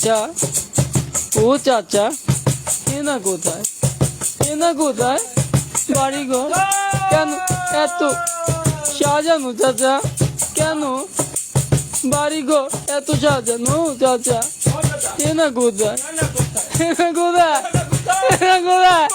চাচা, ও চাচা, এনা কোথায়, এনা কোথায়, বাড়ি ঘর কেন এত সাজানো চাচা, কেন বাড়ি ঘর এত সাজানো চাচা, এনা কোথায়, এনা কোথায়, এনা কোথায়,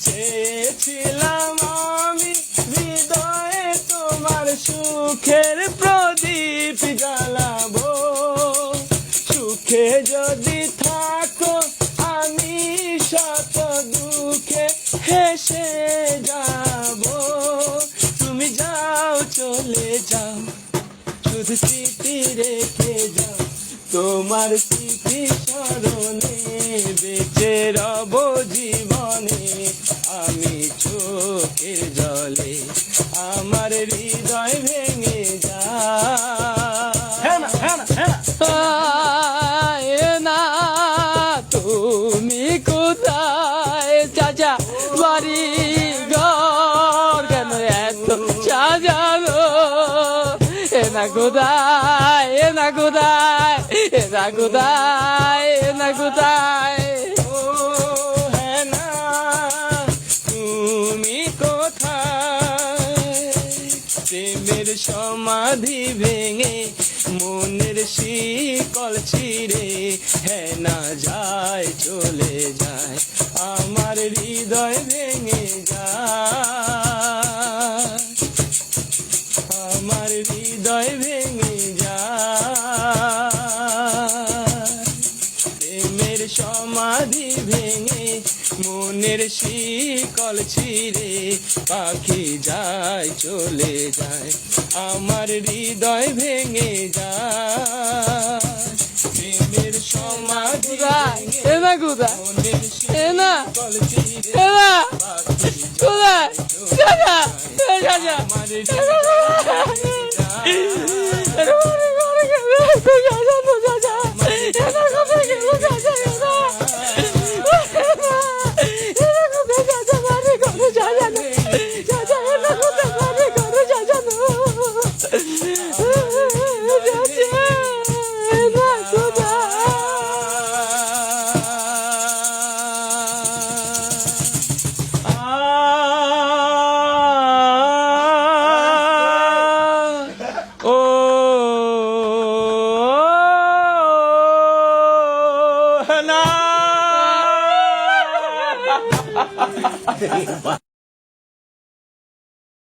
চেয়েছিলাম আমি হৃদয়ে তোমার সুখের প্রদীপ জ্বালাবো, সুখে যদি থাকো আমি শত দুঃখে হেসে যাব, তুমি যাও চলে যাও শুধু স্মৃতি রেখে যাও, তোমার স্মৃতি স্মরণে বেঁচে রব জীবনে আমি চোখের জলে, আমার হৃদয় ভেঙে যায় না তুমি কোথায় চাচা, বাড়ি ঘর কেন এত সাজানো, এনা কোথায়, এনা কোথায়, এনা কোথায়, এনা কোথায়, ও হ্যাঁ না তুমি কোথায়, প্রেমের সমাধি ভেঙে মনের শিকল ছিঁড়ে হ্যাঁ না যায় চলে যায়, আমার হৃদয় ভেঙে যায়, আমার হৃদয় ভেঙে যায়, প্রেমের সমাধি ভেঙে মনের শিকল ছিঁড়ে পাখি যায় চলে যায়, আমার হৃদয় ভেঙে যায়, প্রেমের সমাধি ভেঙে এনা কোথায়, মনের এনা শিকল ছিঁড়ে এনা পাখি কোথায় চাচা, চাচা, আমার না